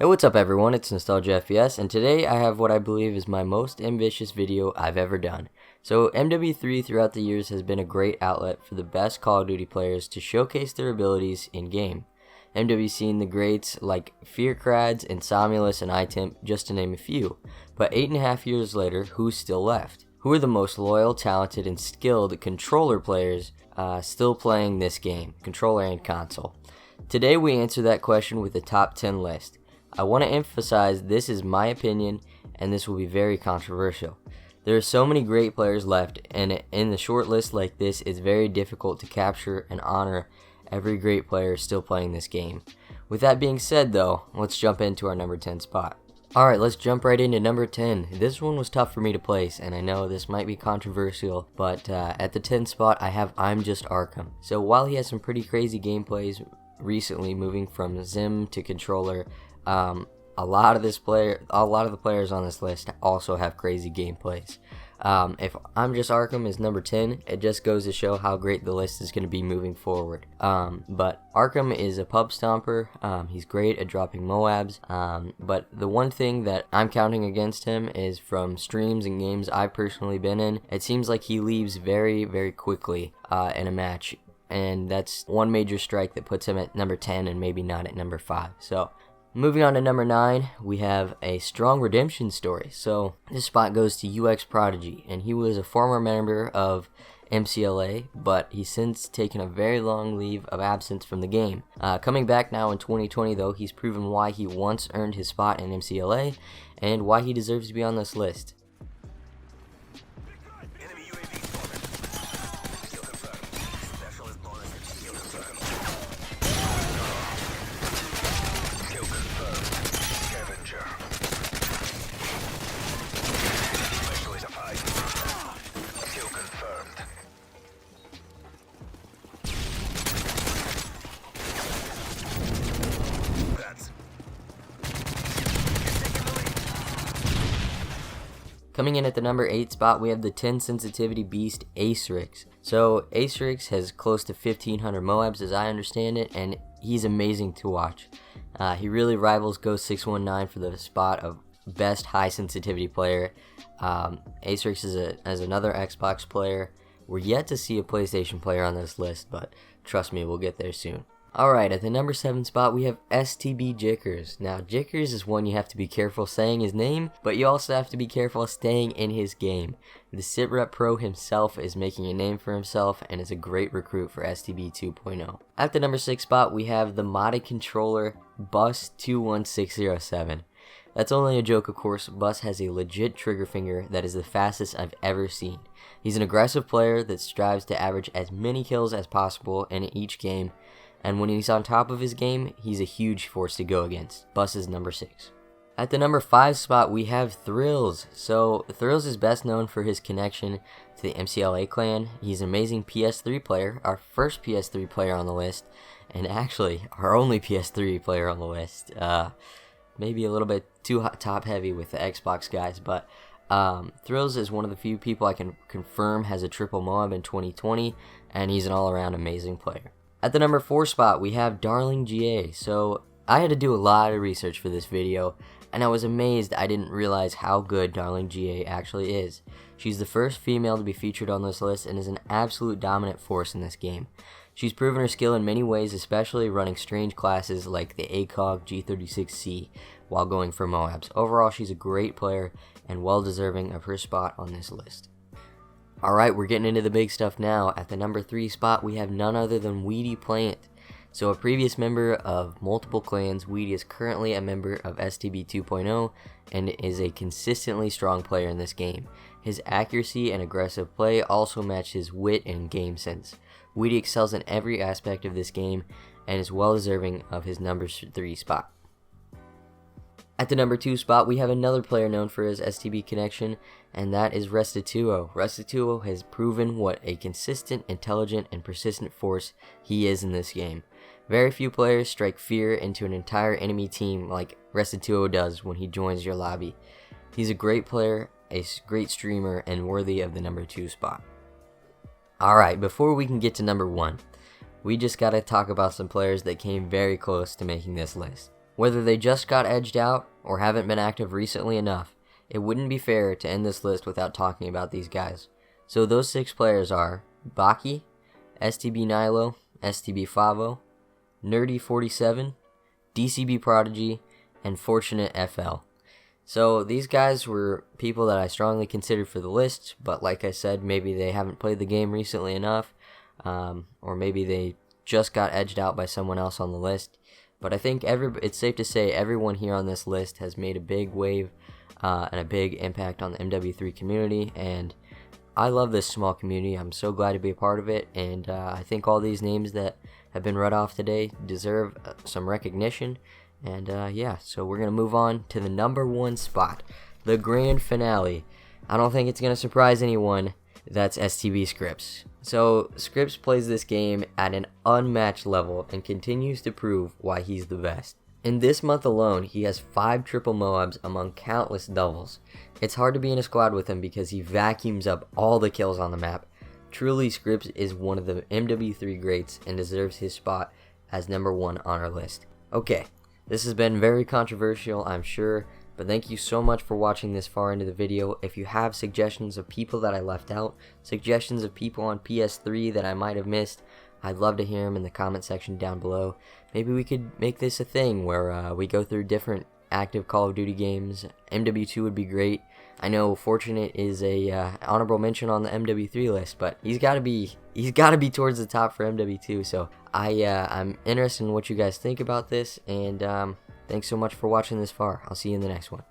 Hey, what's up everyone, it's NostalgiaFPS, and today I have what I believe is my most ambitious video I've ever done. So MW3 throughout the years has been a great outlet for the best Call of Duty players to showcase their abilities in-game. MW's seen the greats like Fearcrads, Insomulus, and iTemp, just to name a few, but 8.5 years later, who's still left? Who are the most loyal, talented, and skilled controller players still playing this game, controller and console? Today we answer that question with a top 10 list. I want to emphasize this is my opinion, and this will be very controversial. There are so many great players left, and in a short list like this, it's very difficult to capture and honor every great player still playing this game. With that being said though, let's jump into our number 10 spot. Alright, let's jump right into number 10. This one was tough for me to place, and I know this might be controversial, but at the 10th spot I have I'm Just Arkham. So while he has some pretty crazy gameplays recently, moving from Zim to controller, a lot of the players on this list also have crazy gameplays. If I'm Just Arkham is number 10, it just goes to show how great the list is going to be moving forward. But Arkham is a pub stomper. He's great at dropping Moabs. But the one thing that I'm counting against him is from streams and games I've personally been in. It seems like he leaves very, very quickly in a match. And that's one major strike that puts him at number 10 and maybe not at number 5. So moving on to number 9, we have a strong redemption story. So this spot goes to UXProdigy, and he was a former member of MCLA, but he's since taken a very long leave of absence from the game. Coming back now in 2020 though, he's proven why he once earned his spot in MCLA and why he deserves to be on this list. Coming in at the number 8 spot, we have the 10 sensitivity beast AceRace. So AceRace has close to 1500 Moabs as I understand it, and he's amazing to watch. He really rivals Ghost619 for the spot of best high sensitivity player. AceRace is another Xbox player. We're yet to see a PlayStation player on this list, but trust me, we'll get there soon. Alright, at the number 7 spot we have STBkers. Now, Jickers is one you have to be careful saying his name, but you also have to be careful staying in his game. The SitRep Pro himself is making a name for himself and is a great recruit for STB 2.0. At the number 6 spot we have the modded controller Bus21607. That's only a joke, of course. Bus has a legit trigger finger that is the fastest I've ever seen. He's an aggressive player that strives to average as many kills as possible in each game, and when he's on top of his game, he's a huge force to go against. Bus is number 6. At the number 5 spot, we have Thrills. So, Thrills is best known for his connection to the MCLA clan. He's an amazing PS3 player, our first PS3 player on the list, and actually, our only PS3 player on the list. Maybe a little bit too top heavy with the Xbox guys, but Thrills is one of the few people I can confirm has a triple Moab in 2020, and he's an all-around amazing player. At the number 4 spot, we have Darling GA. So I had to do a lot of research for this video, and I was amazed I didn't realize how good Darling GA actually is. She's the first female to be featured on this list and is an absolute dominant force in this game. She's proven her skill in many ways, especially running strange classes like the ACOG G36C while going for Moabs. Overall, she's a great player and well deserving of her spot on this list. Alright, we're getting into the big stuff now. At the number 3 spot, we have none other than Weedy Plant. So a previous member of multiple clans, Weedy is currently a member of STB 2.0 and is a consistently strong player in this game. His accuracy and aggressive play also match his wit and game sense. Weedy excels in every aspect of this game and is well deserving of his number 3 spot. At the number 2 spot, we have another player known for his STB connection, and that is RestaO. RestaO has proven what a consistent, intelligent, and persistent force he is in this game. Very few players strike fear into an entire enemy team like RestaO does when he joins your lobby. He's a great player, a great streamer, and worthy of the number 2 spot. Alright, before we can get to number 1, we just gotta talk about some players that came very close to making this list. Whether they just got edged out or haven't been active recently enough, it wouldn't be fair to end this list without talking about these guys. So those 6 players are Baki, STBnilo, STBfavo, Nerdy47, DCBprodigy, and Fortunate FL. So these guys were people that I strongly considered for the list, but like I said, maybe they haven't played the game recently enough, or maybe they just got edged out by someone else on the list. But I think it's safe to say everyone here on this list has made a big wave and a big impact on the MW3 community, and I love this small community. I'm so glad to be a part of it, and I think all these names that have been read off today deserve some recognition. And yeah, so we're going to move on to the number 1 spot, the grand finale. I don't think it's going to surprise anyone. That's STB Scripps. So Scripps plays this game at an unmatched level and continues to prove why he's the best. In this month alone, he has 5 triple Moabs among countless doubles. It's hard to be in a squad with him because he vacuums up all the kills on the map. Truly, Scripps is one of the MW3 greats and deserves his spot as number 1 on our list. Okay, this has been very controversial, I'm sure, but thank you so much for watching this far into the video. If you have suggestions of people that I left out, suggestions of people on PS3 that I might have missed, I'd love to hear them in the comment section down below. Maybe we could make this a thing where we go through different active Call of Duty games. MW2 would be great. I know Fortunate is a honorable mention on the MW3 list, but he's got to be towards the top for MW2. So I'm interested in what you guys think about this, and thanks so much for watching this far. I'll see you in the next one.